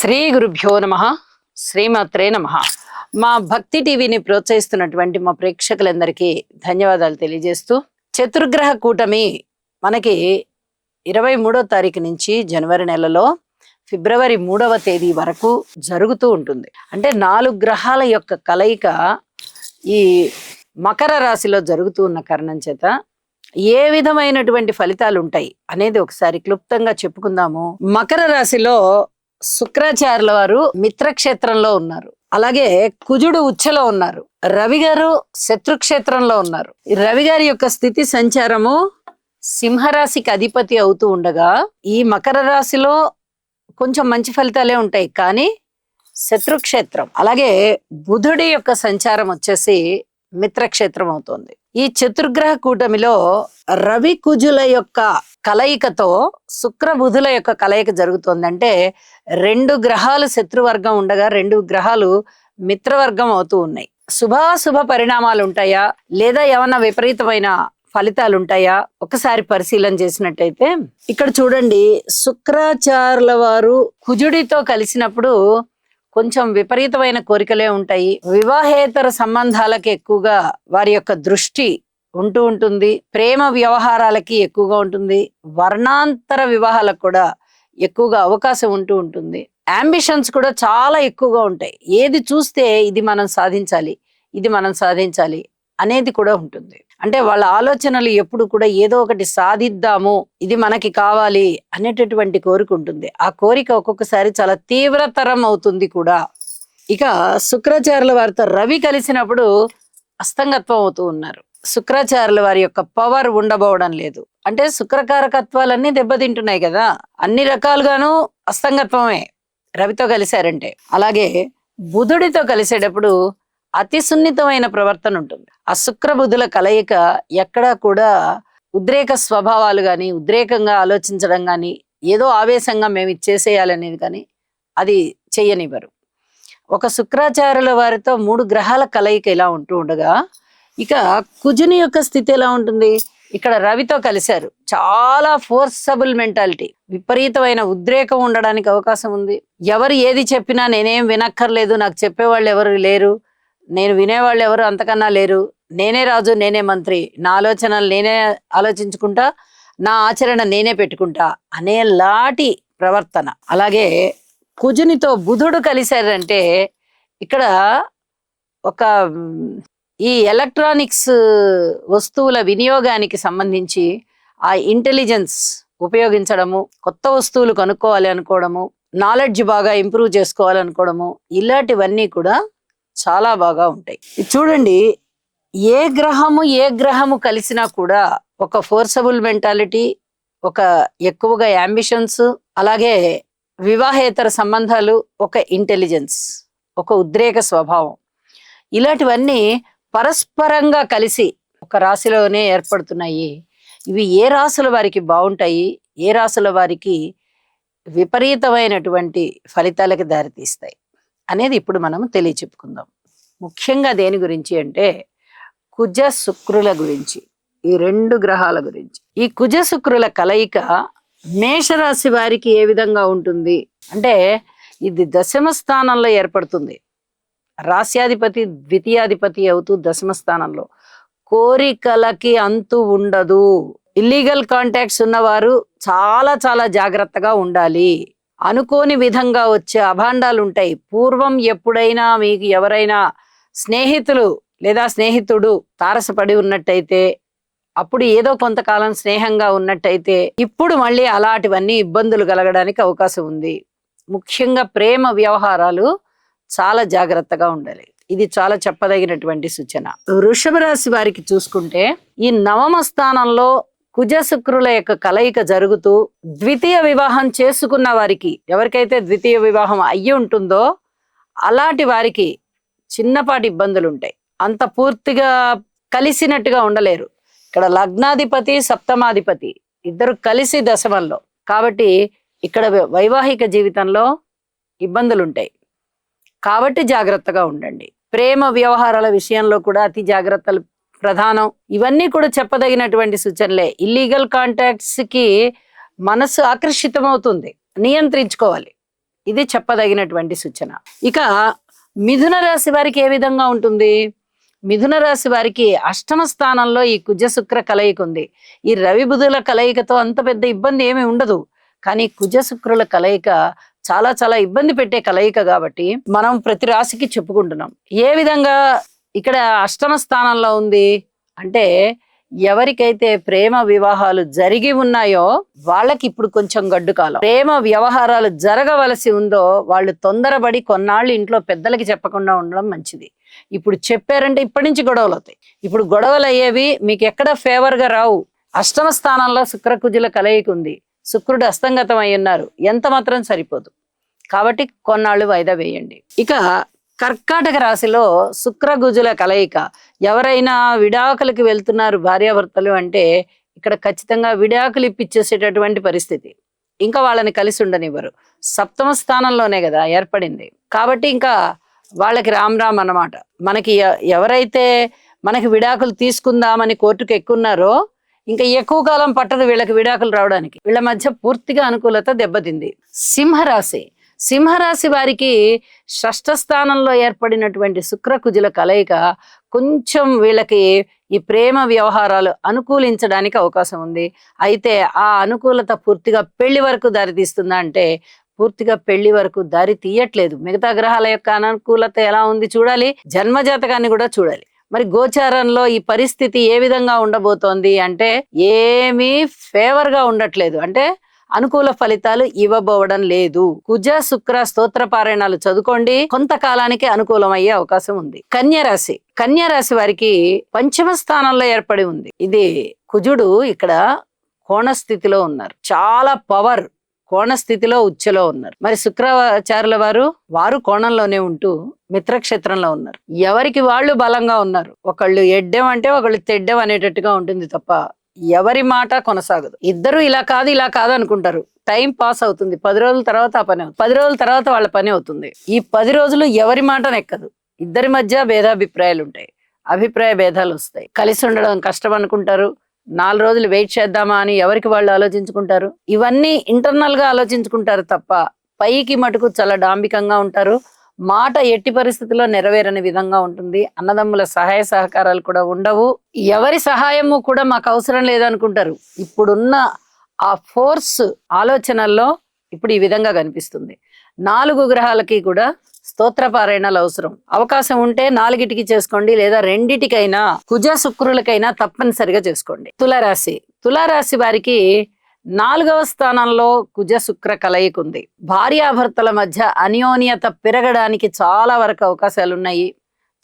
శ్రీ గురుభ్యో నమః. శ్రీమాత్రే నమః. మా భక్తి టీవీని ప్రోత్సహిస్తున్నటువంటి మా ప్రేక్షకులందరికీ ధన్యవాదాలు తెలియజేస్తూ, చతుర్గ్రహ కూటమి మనకి 23వ తారీఖు నుంచి జనవరి నెలలో ఫిబ్రవరి 3వ తేదీ వరకు జరుగుతూ ఉంటుంది. అంటే 4 గ్రహాల యొక్క కలయిక ఈ మకర రాశిలో జరుగుతూ ఉన్న కారణం చేత ఏ విధమైనటువంటి ఫలితాలు ఉంటాయి అనేది ఒకసారి క్లుప్తంగా చెప్పుకుందాము. మకర రాశిలో శుక్రాచార్యుల వారు మిత్రక్షేత్రంలో ఉన్నారు. అలాగే కుజుడు ఉచ్చలో ఉన్నారు. రవి గారు శత్రుక్షేత్రంలో ఉన్నారు. రవి గారి యొక్క స్థితి సంచారము సింహరాశికి అధిపతి అవుతూ ఉండగా ఈ మకర రాశిలో కొంచెం మంచి ఫలితాలే ఉంటాయి, కానీ శత్రుక్షేత్రం. అలాగే బుధుడి యొక్క సంచారం వచ్చేసి మిత్రక్షేత్రం అవుతుంది. ఈ చతుర్గ్రహ కూటమిలో రవి కుజుల యొక్క కలయికతో శుక్ర బుధుల యొక్క కలయిక జరుగుతుంది. అంటే 2 గ్రహాలు శత్రువర్గం ఉండగా 2 గ్రహాలు మిత్రవర్గం అవుతూ ఉన్నాయి. శుభాశుభ పరిణామాలు ఉంటాయా లేదా ఏమన్నా విపరీతమైన ఫలితాలు ఉంటాయా ఒకసారి పరిశీలన చేసినట్టయితే ఇక్కడ చూడండి, శుక్రాచార్యుల వారు కుజుడితో కలిసినప్పుడు కొంచెం విపరీతమైన కోరికలే ఉంటాయి. వివాహేతర సంబంధాలకి ఎక్కువగా వారి యొక్క దృష్టి ఉంటూ ఉంటుంది. ప్రేమ వ్యవహారాలకి ఎక్కువగా ఉంటుంది. వర్ణాంతర వివాహాలకు కూడా ఎక్కువగా అవకాశం ఉంటూ ఉంటుంది. అంబిషన్స్ కూడా చాలా ఎక్కువగా ఉంటాయి. ఏది చూస్తే ఇది మనం సాధించాలి, ఇది మనం సాధించాలి అనేది కూడా ఉంటుంది. అంటే వాళ్ళ ఆలోచనలు ఎప్పుడు కూడా ఏదో ఒకటి సాధిద్దాము, ఇది మనకి కావాలి అనేటటువంటి కోరిక ఉంటుంది. ఆ కోరిక ఒక్కొక్కసారి చాలా తీవ్రతరం అవుతుంది కూడా. ఇక శుక్రాచార్యుల వారితో రవి కలిసినప్పుడు అస్తంగత్వం అవుతూ ఉన్నారు. శుక్రాచార్యుల వారి యొక్క పవర్ ఉండబోవడం లేదు. అంటే శుక్రకారకత్వాలన్నీ దెబ్బతింటున్నాయి కదా, అన్ని రకాలుగాను అస్తంగత్వమే రవితో కలిశారంటే. అలాగే బుధుడితో కలిసేటప్పుడు అతి సున్నితమైన ప్రవర్తన ఉంటుంది. ఆ శుక్ర బుధుల కలయిక ఎక్కడా కూడా ఉద్రేక స్వభావాలు కానీ, ఉద్రేకంగా ఆలోచించడం కానీ, ఏదో ఆవేశంగా మేము ఇది చేసేయాలనేది కానీ అది చెయ్యనివ్వరు. ఒక శుక్రాచార్యుల వారితో 3 గ్రహాల కలయిక ఇలా ఉంటూ ఉండగా ఇక కుజుని యొక్క స్థితి ఎలా ఉంటుంది? ఇక్కడ రవితో కలిశారు. చాలా ఫోర్సబుల్ మెంటాలిటీ, విపరీతమైన ఉద్రేకం ఉండడానికి అవకాశం ఉంది. ఎవరు ఏది చెప్పినా నేనేం వినక్కర్లేదు, నాకు చెప్పేవాళ్ళు ఎవరు లేరు, నేను వినేవాళ్ళు ఎవరు అంతకన్నా లేరు, నేనే రాజు నేనే మంత్రి, నా ఆలోచనలు నేనే ఆలోచించుకుంటా, నా ఆచరణ నేనే పెట్టుకుంటా అనేలాంటి ప్రవర్తన. అలాగే కుజునితో బుధుడు కలిశారంటే ఇక్కడ ఒక ఈ ఎలక్ట్రానిక్స్ వస్తువుల వినియోగానికి సంబంధించి ఆ ఇంటెలిజెన్స్ ఉపయోగించడము, కొత్త వస్తువులు కనుక్కోవాలి అనుకోవడము, నాలెడ్జ్ బాగా ఇంప్రూవ్ చేసుకోవాలనుకోవడము, ఇలాంటివన్నీ కూడా చాలా బాగా ఉంటాయి. చూడండి, ఏ గ్రహము కలిసినా కూడా ఒక ఫోర్సబుల్ మెంటాలిటీ, ఒక ఎక్కువగా యాంబిషన్స్, అలాగే వివాహేతర సంబంధాలు, ఒక ఇంటెలిజెన్స్, ఒక ఉద్రేక స్వభావం, ఇలాంటివన్నీ పరస్పరంగా కలిసి ఒక రాశిలోనే ఏర్పడుతున్నాయి. ఇవి ఏ రాశుల వారికి బాగుంటాయి, ఏ రాశుల వారికి విపరీతమైనటువంటి ఫలితాలకు దారితీస్తాయి అనేది ఇప్పుడు మనం తెలియచెప్పుకుందాం. ముఖ్యంగా దేని గురించి అంటే కుజ శుక్రుల గురించి, ఈ 2 గ్రహాల గురించి. ఈ కుజ శుక్రుల కలయిక మేషరాశి వారికి ఏ విధంగా ఉంటుంది అంటే, ఇది 10వ స్థానంలో ఏర్పడుతుంది. రాశ్యాధిపతి ద్వితీయాధిపతి అవుతూ 10వ స్థానంలో. కోరికలకి అంతు ఉండదు. ఇల్లీగల్ కాంటాక్ట్స్ ఉన్నవారు చాలా చాలా జాగ్రత్తగా ఉండాలి. అనుకోని విధంగా వచ్చే అభాండాలు ఉంటాయి. పూర్వం ఎప్పుడైనా మీకు ఎవరైనా స్నేహితులు లేదా స్నేహితుడు తారసపడి ఉన్నట్టయితే, అప్పుడు ఏదో కొంతకాలం స్నేహంగా ఉన్నట్టయితే, ఇప్పుడు మళ్ళీ అలాంటివన్నీ ఇబ్బందులు కలగడానికి అవకాశం ఉంది. ముఖ్యంగా ప్రేమ వ్యవహారాలు చాలా జాగ్రత్తగా ఉండాలి. ఇది చాలా చెప్పదగినటువంటి సూచన. వృషభ రాశి వారికి చూసుకుంటే ఈ 9వ స్థానంలో కుజ శుక్రుల యొక్క కలయిక జరుగుతూ ద్వితీయ వివాహం చేసుకున్న వారికి, ఎవరికైతే ద్వితీయ వివాహం అయ్యి ఉంటుందో అలాంటి వారికి చిన్నపాటి ఇబ్బందులు ఉంటాయి. అంత పూర్తిగా కలిసినట్టుగా ఉండలేరు. ఇక్కడ లగ్నాధిపతి సప్తమాధిపతి ఇద్దరు కలిసి 10మంలో, కాబట్టి ఇక్కడ వైవాహిక జీవితంలో ఇబ్బందులు ఉంటాయి. కాబట్టి జాగ్రత్తగా ఉండండి. ప్రేమ వ్యవహారాల విషయంలో కూడా అతి జాగ్రత్తలు ప్రధానం. ఇవన్నీ కూడా చెప్పదగినటువంటి సూచనలే. ఇల్లీగల్ కాంటాక్ట్స్ కి మనసు ఆకర్షితమవుతుంది, నియంత్రించుకోవాలి. ఇది చెప్పదగినటువంటి సూచన. ఇక మిథున రాశి వారికి ఏ విధంగా ఉంటుంది? మిథున రాశి వారికి అష్టమ స్థానంలో ఈ కుజ శుక్ర కలయిక ఉంది. ఈ రవి బుధుల కలయికతో అంత పెద్ద ఇబ్బంది ఏమీ ఉండదు, కానీ కుజ శుక్రుల కలయిక చాలా చాలా ఇబ్బంది పెట్టే కలయిక కాబట్టి మనం ప్రతి రాశికి చెప్పుకుంటున్నాం. ఏ విధంగా ఇక్కడ అష్టమ స్థానంలో ఉంది అంటే, ఎవరికైతే ప్రేమ వివాహాలు జరిగి ఉన్నాయో వాళ్ళకి ఇప్పుడు కొంచెం గడ్డు కాలం. ప్రేమ వ్యవహారాలు జరగవలసి ఉందో వాళ్ళు తొందరపడి కొన్నాళ్ళు ఇంట్లో పెద్దలకి చెప్పకుండా ఉండడం మంచిది. ఇప్పుడు చెప్పారంటే ఇప్పటి నుంచి గొడవలు అవుతాయి. ఇప్పుడు గొడవలు అయ్యేవి మీకు ఎక్కడ ఫేవర్ గా రావు. అష్టమ స్థానంలో శుక్రకుజుల కలయిక ఉంది. శుక్రుడు అస్తంగతం అయి ఉన్నారు, ఎంత మాత్రం సరిపోదు. కాబట్టి కొన్నాళ్ళు వాయిదా వేయండి. ఇక కర్కాటక రాశిలో శుక్రగుజుల కలయిక. ఎవరైనా విడాకులకి వెళ్తున్నారు భార్యాభర్తలు అంటే ఇక్కడ ఖచ్చితంగా విడాకులు ఇప్పించేసేటటువంటి పరిస్థితి. ఇంకా వాళ్ళని కలిసి ఉండనివ్వరు. సప్తమ స్థానంలోనే కదా ఏర్పడింది, కాబట్టి ఇంకా వాళ్ళకి రామ్ రామ్ అన్నమాట. మనకి ఎవరైతే మనకి విడాకులు తీసుకుందామని కోర్టుకు ఎక్కున్నారో ఇంకా ఎక్కువ కాలం పట్టదు వీళ్ళకి విడాకులు రావడానికి. వీళ్ళ మధ్య పూర్తిగా అనుకూలత దెబ్బతింది. సింహరాశి. సింహరాశి వారికి షష్ఠ స్థానంలో ఏర్పడినటువంటి శుక్రకుజుల కలయిక కొంచెం వీళ్ళకి ఈ ప్రేమ వ్యవహారాలు అనుకూలించడానికి అవకాశం ఉంది. అయితే ఆ అనుకూలత పూర్తిగా పెళ్లి వరకు దారితీస్తుందా అంటే పూర్తిగా పెళ్లి వరకు దారి తీయట్లేదు. మిగతా గ్రహాల యొక్క అనుకూలత ఎలా ఉంది చూడాలి, జన్మజాతకాన్ని కూడా చూడాలి. మరి గోచారంలో ఈ పరిస్థితి ఏ విధంగా ఉండబోతోంది అంటే ఏమీ ఫేవర్ గా ఉండట్లేదు, అంటే అనుకూల ఫలితాలు ఇవ్వబోవడం లేదు. కుజ శుక్ర స్తోత్ర పారాయణాలు చదువుకోండి, కొంతకాలానికి అనుకూలం అయ్యే అవకాశం ఉంది. కన్యరాశి. కన్యరాశి వారికి పంచమ స్థానంలో ఏర్పడి ఉంది. ఇది కుజుడు ఇక్కడ కోణ స్థితిలో ఉన్నారు, చాలా పవర్ కోణ స్థితిలో ఉచ్చలో ఉన్నారు. మరి శుక్రాచార్యుల వారు కోణంలోనే ఉంటూ మిత్రక్షేత్రంలో ఉన్నారు. ఎవరికి వాళ్ళు బలంగా ఉన్నారు. ఒకళ్ళు ఎడ్డెం అంటే ఒకళ్ళు తెడ్డెం అనేటట్టుగా ఉంటుంది తప్ప ఎవరి మాట కొనసాగదు. ఇద్దరు ఇలా కాదు అనుకుంటారు, టైం పాస్ అవుతుంది. 10 రోజుల తర్వాత ఆ పని అవుతుంది, 10 రోజుల తర్వాత వాళ్ళ పని అవుతుంది. ఈ 10 రోజులు ఎవరి మాట నెక్కదు. ఇద్దరి మధ్య భేదాభిప్రాయాలు ఉంటాయి, అభిప్రాయ భేదాలు వస్తాయి. కలిసి ఉండడం కష్టం అనుకుంటారు. 4 రోజులు వెయిట్ చేద్దామా అని ఎవరికి వాళ్ళు ఆలోచించుకుంటారు. ఇవన్నీ ఇంటర్నల్ గా ఆలోచించుకుంటారు తప్ప పైకి మటుకు చాలా డాంబికంగా ఉంటారు. మాట ఎట్టి పరిస్థితుల్లో నెరవేరని విధంగా ఉంటుంది. అన్నదమ్ముల సహాయ సహకారాలు కూడా ఉండవు. ఎవరి సహాయము కూడా మాకు అవసరం లేదనుకుంటారు. ఇప్పుడున్న ఆ ఫోర్స్ ఆలోచనల్లో ఇప్పుడు ఈ విధంగా కనిపిస్తుంది. 4 గ్రహాలకి కూడా స్తోత్ర పారాయణాలు అవసరం. అవకాశం ఉంటే 4టికి చేసుకోండి, లేదా 2కైనా కుజ శుక్రులకైనా తప్పనిసరిగా చేసుకోండి. తులారాశి. తులారాశి వారికి 4వ స్థానంలో కుజ శుక్ర కలయిక ఉంది. భార్యాభర్తల మధ్య అన్యోన్యత పెరగడానికి చాలా వరకు అవకాశాలు ఉన్నాయి.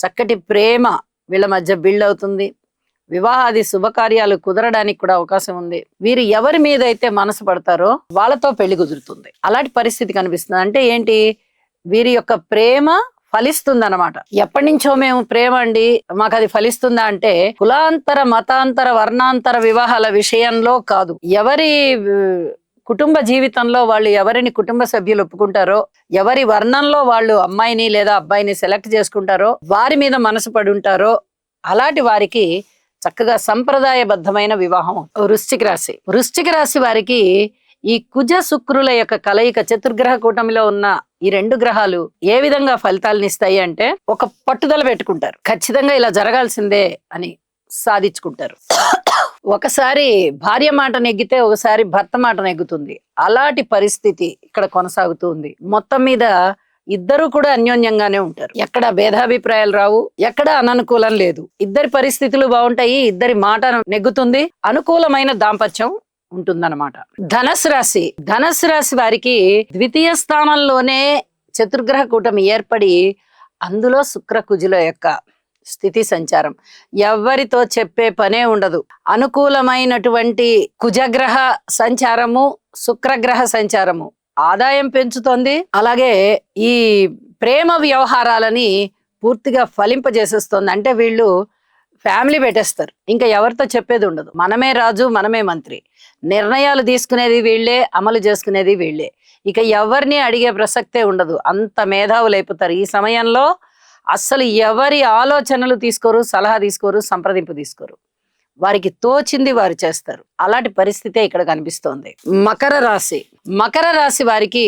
చక్కటి ప్రేమ వీళ్ళ మధ్య బిల్డ్ అవుతుంది. వివాహాది శుభకార్యాలు కుదరడానికి కూడా అవకాశం ఉంది. వీరు ఎవరి మీద అయితే మనసు పడతారో వాళ్ళతో పెళ్లి కుదురుతుంది. అలాంటి పరిస్థితి కనిపిస్తుంది. అంటే ఏంటి, వీరి యొక్క ప్రేమ ఫలిస్తుందన్నమాట. ఎప్పటి నుంచో మేము ప్రేమ అండి, మాకు అది ఫలిస్తుందా అంటే కులాంతర మతాంతర వర్ణాంతర వివాహాల విషయంలో కాదు. ఎవరి కుటుంబ జీవితంలో వాళ్ళు ఎవరిని కుటుంబ సభ్యులు ఒప్పుకుంటారో, ఎవరి వర్ణంలో వాళ్ళు అమ్మాయిని లేదా అబ్బాయిని సెలెక్ట్ చేసుకుంటారో, వారి మీద మనసు పడి ఉంటారో అలాంటి వారికి చక్కగా సంప్రదాయబద్ధమైన వివాహం. వృశ్చిక రాశి. వృశ్చిక రాశి వారికి ఈ కుజ శుక్రుల యొక్క కలయిక, చతుర్గ్రహ కూటమిలో ఉన్న ఈ 2 గ్రహాలు ఏ విధంగా ఫలితాలను ఇస్తాయి అంటే ఒక పట్టుదల పెట్టుకుంటారు. ఖచ్చితంగా ఇలా జరగాల్సిందే అని సాధించుకుంటారు. ఒకసారి భార్య మాట నెగ్గితే ఒకసారి భర్త మాట నెగ్గుతుంది. అలాంటి పరిస్థితి ఇక్కడ కొనసాగుతుంది. మొత్తం మీద ఇద్దరు కూడా అన్యోన్యంగానే ఉంటారు. ఎక్కడ భేదాభిప్రాయాలు రావు, ఎక్కడ అననుకూలం లేదు. ఇద్దరి పరిస్థితులు బాగుంటాయి, ఇద్దరి మాట నెగ్గుతుంది, అనుకూలమైన దాంపత్యం ఉంటుందన్నమాట. ధనస్సు రాశి. ధనస్సు రాశి వారికి ద్వితీయ స్థానంలోనే చతుర్గ్రహ కూటమి ఏర్పడి అందులో శుక్రకుజుల యొక్క స్థితి సంచారం. ఎవరితో చెప్పే పనే ఉండదు. అనుకూలమైనటువంటి కుజగ్రహ సంచారము, శుక్రగ్రహ సంచారము ఆదాయం పెంచుతోంది. అలాగే ఈ ప్రేమ వ్యవహారాలని పూర్తిగా ఫలింపజేసేస్తుంది. అంటే వీళ్ళు ఫ్యామిలీ పెట్టేస్తారు, ఇంకా ఎవరితో చెప్పేది ఉండదు. మనమే రాజు, మనమే మంత్రి. నిర్ణయాలు తీసుకునేది వీళ్ళే, అమలు చేసుకునేది వీళ్ళే. ఇక ఎవరిని అడిగే ప్రసక్తే ఉండదు. అంత మేధావులు అయిపోతారు. ఈ సమయంలో అస్సలు ఎవరి ఆలోచనలు తీసుకోరు, సలహా తీసుకోరు, సంప్రదింపు తీసుకోరు. వారికి తోచింది వారు చేస్తారు. అలాంటి పరిస్థితే ఇక్కడ కనిపిస్తోంది. మకర రాశి వారికి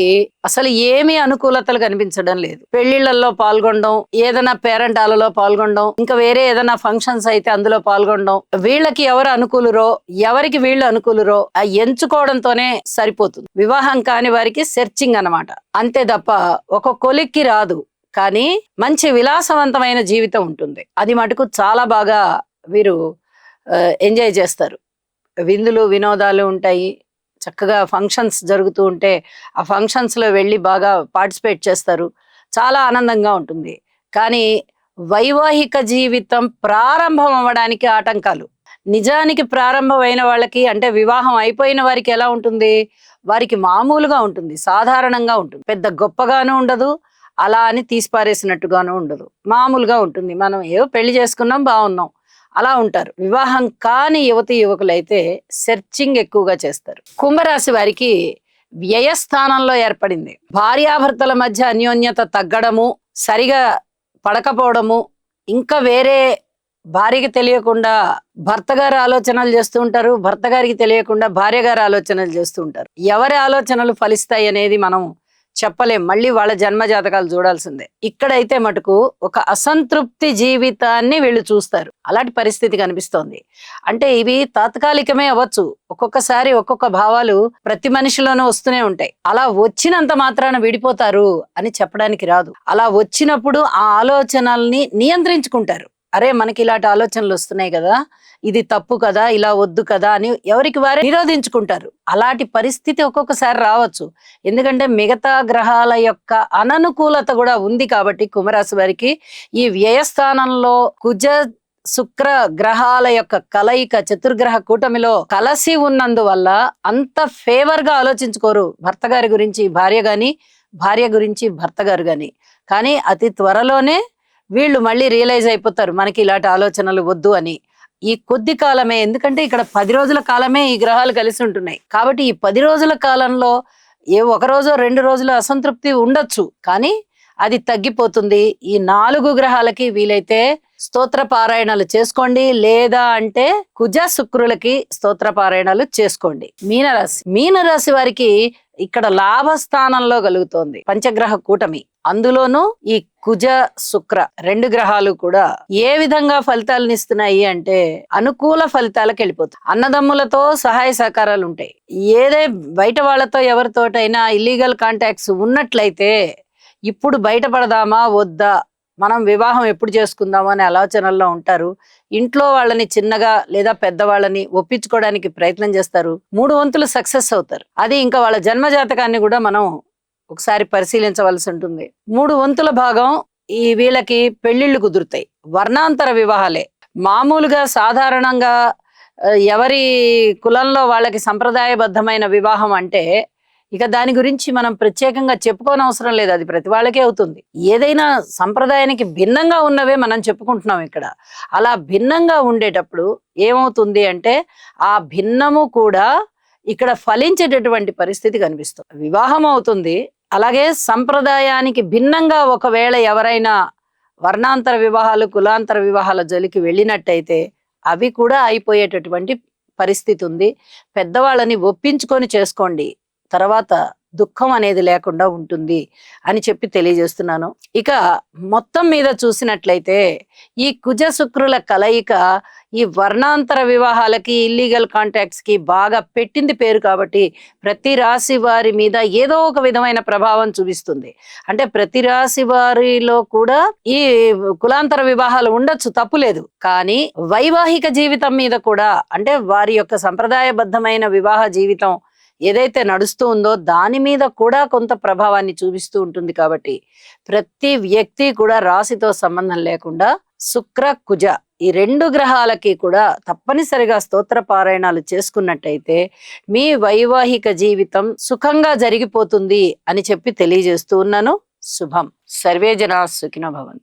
అసలు ఏమీ అనుకూలతలు కనిపించడం లేదు. పెళ్లిళ్లలో పాల్గొనడం, ఏదైనా పేరెంటాలలో పాల్గొనడం, ఇంకా వేరే ఏదైనా ఫంక్షన్స్ అయితే అందులో పాల్గొనడం, వీళ్ళకి ఎవరు అనుకూలురో ఎవరికి వీళ్ళు అనుకూలురో ఆ ఎంచుకోవడంతోనే సరిపోతుంది. వివాహం కాని వారికి సెర్చింగ్ అన్నమాట. అంతే తప్ప ఒక కొలిక్కి రాదు. కానీ మంచి విలాసవంతమైన జీవితం ఉంటుంది. అది మటుకు చాలా బాగా వీరు ఎంజాయ్ చేస్తారు. విందులు వినోదాలు ఉంటాయి. చక్కగా ఫంక్షన్స్ జరుగుతూ ఉంటే ఆ ఫంక్షన్స్ లో వెళ్ళి బాగా పార్టిసిపేట్ చేస్తారు. చాలా ఆనందంగా ఉంటుంది. కానీ వైవాహిక జీవితం ప్రారంభం అవ్వడానికి ఆటంకాలు. నిజానికి ప్రారంభమైన వాళ్ళకి, అంటే వివాహం అయిపోయిన వారికి ఎలా ఉంటుంది, వారికి మామూలుగా ఉంటుంది, సాధారణంగా ఉంటుంది. పెద్ద గొప్పగాను ఉండదు, అలా అని తీసిపారేసినట్టుగాను ఉండదు, మామూలుగా ఉంటుంది. మనం ఏవో పెళ్లి చేసుకున్నాం, బాగున్నాం, అలా ఉంటారు. వివాహం కాని యువతి యువకులైతే సెర్చింగ్ ఎక్కువగా చేస్తారు. కుంభరాశి వారికి వ్యయస్థానంలో ఏర్పడింది. భార్యాభర్తల మధ్య అన్యోన్యత తగ్గడము, సరిగా పడకపోవడము, ఇంకా వేరే భార్యకి తెలియకుండా భర్త గారు ఆలోచనలు చేస్తూ ఉంటారు, భర్త గారికి తెలియకుండా భార్య గారు ఆలోచనలు చేస్తూ ఉంటారు. ఎవరి ఆలోచనలు ఫలిస్తాయి అనేది మనం చెప్పలేం. మళ్ళీ వాళ్ళ జన్మ జాతకాలు చూడాల్సిందే. ఇక్కడైతే మటుకు ఒక అసంతృప్తి జీవితాన్ని వీళ్ళు చూస్తారు. అలాంటి పరిస్థితి కనిపిస్తోంది. అంటే ఇవి తాత్కాలికమే అవ్వచ్చు. ఒక్కొక్కసారి ఒక్కొక్క భావాలు ప్రతి మనిషిలోనూ వస్తూనే ఉంటాయి. అలా వచ్చినంత మాత్రాన విడిపోతారు అని చెప్పడానికి రాదు. అలా వచ్చినప్పుడు ఆ ఆలోచనల్ని నియంత్రించుకుంటారు. అరే, మనకి ఇలాంటి ఆలోచనలు వస్తున్నాయి కదా, ఇది తప్పు కదా, ఇలా వద్దు కదా అని ఎవరికి వారే నిరోధించుకుంటారు. అలాంటి పరిస్థితి ఒక్కొక్కసారి రావచ్చు. ఎందుకంటే మిగతా గ్రహాల యొక్క అననుకూలత కూడా ఉంది కాబట్టి కుంభరాశి వారికి ఈ వ్యయస్థానంలో కుజ శుక్ర గ్రహాల యొక్క కలయిక చతుర్గ్రహ కూటమిలో కలసి ఉన్నందువల్ల అంత ఫేవర్ గా ఆలోచించుకోరు. భర్త గారి గురించి భార్య గాని, భార్య గురించి భర్త గారు గాని. కానీ అతి త్వరలోనే వీళ్ళు మళ్ళీ రియలైజ్ అయిపోతారు, మనకి ఇలాంటి ఆలోచనలు వద్దు అని. ఈ కొద్ది కాలమే, ఎందుకంటే ఇక్కడ 10 రోజుల కాలమే ఈ గ్రహాలు కలిసి ఉంటున్నాయి కాబట్టి ఈ 10 రోజుల కాలంలో ఒక రోజో 2 రోజులు అసంతృప్తి ఉండొచ్చు, కానీ అది తగ్గిపోతుంది. ఈ 4 గ్రహాలకి వీలైతే స్తోత్ర పారాయణాలు చేసుకోండి, లేదా అంటే కుజ శుక్రులకి స్తోత్ర పారాయణాలు చేసుకోండి. మీనరాశి వారికి ఇక్కడ లాభస్థానంలో కలుగుతోంది పంచగ్రహ కూటమి. అందులోనూ ఈ కుజ శుక్ర 2 గ్రహాలు కూడా ఏ విధంగా ఫలితాలను ఇస్తున్నాయి అంటే అనుకూల ఫలితాలకు వెళ్ళిపోతాయి. అన్నదమ్ములతో సహాయ సహకారాలు ఉంటాయి. ఏదే బయట వాళ్ళతో ఎవరితోటైనా ఇల్లీగల్ కాంటాక్ట్స్ ఉన్నట్లయితే ఇప్పుడు బయటపడదామా వద్దా, మనం వివాహం ఎప్పుడు చేసుకుందామా అనే ఆలోచనల్లో ఉంటారు. ఇంట్లో వాళ్ళని చిన్నగా లేదా పెద్దవాళ్ళని ఒప్పించుకోవడానికి ప్రయత్నం చేస్తారు. 3 వంతులు సక్సెస్ అవుతారు. అది ఇంకా వాళ్ళ జన్మజాతకాన్ని కూడా మనం ఒకసారి పరిశీలించవలసి ఉంటుంది. 3 వంతుల భాగం ఈ వీళ్ళకి పెళ్లిళ్ళు కుదురుతాయి. వర్ణాంతర వివాహాలే. మామూలుగా సాధారణంగా ఎవరి కులంలో వాళ్ళకి సంప్రదాయబద్ధమైన వివాహం అంటే ఇక దాని గురించి మనం ప్రత్యేకంగా చెప్పుకోనవసరం లేదు, అది ప్రతి వాళ్ళకే అవుతుంది. ఏదైనా సంప్రదాయానికి భిన్నంగా ఉన్నవే మనం చెప్పుకుంటున్నాం ఇక్కడ. అలా భిన్నంగా ఉండేటప్పుడు ఏమవుతుంది అంటే ఆ భిన్నము కూడా ఇక్కడ ఫలించేటటువంటి పరిస్థితి కనిపిస్తుంది. వివాహం అవుతుంది. అలాగే సంప్రదాయానికి భిన్నంగా ఒకవేళ ఎవరైనా వర్ణాంతర వివాహాలు కులాంతర వివాహాల జోలికి వెళ్ళినట్టయితే అవి కూడా అయిపోయేటటువంటి పరిస్థితి ఉంది. పెద్దవాళ్ళని ఒప్పించుకొని చేసుకోండి, తర్వాత దుఃఖం అనేది లేకుండా ఉంటుంది అని చెప్పి తెలియజేస్తున్నాను. ఇక మొత్తం మీద చూసినట్లయితే ఈ కుజ శుక్రుల కలయిక ఈ వర్ణాంతర వివాహాలకి ఇల్లీగల్ కాంటాక్ట్స్ కి బాగా పెట్టింది పేరు కాబట్టి ప్రతి రాశి వారి మీద ఏదో ఒక విధమైన ప్రభావం చూపిస్తుంది. అంటే ప్రతి రాశి వారిలో కూడా ఈ కులాంతర వివాహాలు ఉండొచ్చు, తప్పులేదు. కానీ వైవాహిక జీవితం మీద కూడా, అంటే వారి యొక్క సంప్రదాయబద్ధమైన వివాహ జీవితం ఏదైతే నడుస్తూ ఉందో దాని మీద కూడా కొంత ప్రభావాన్ని చూపిస్తూ ఉంటుంది. కాబట్టి ప్రతి వ్యక్తి కూడా రాశితో సంబంధం లేకుండా శుక్ర కుజ ఈ 2 గ్రహాలకి కూడా తప్పనిసరిగా స్తోత్ర పారాయణాలు చేసుకున్నట్టయితే మీ వైవాహిక జీవితం సుఖంగా జరిగిపోతుంది అని చెప్పి తెలియజేస్తూ ఉన్నాను. శుభం. సర్వే జనా సుఖినో భవంతు.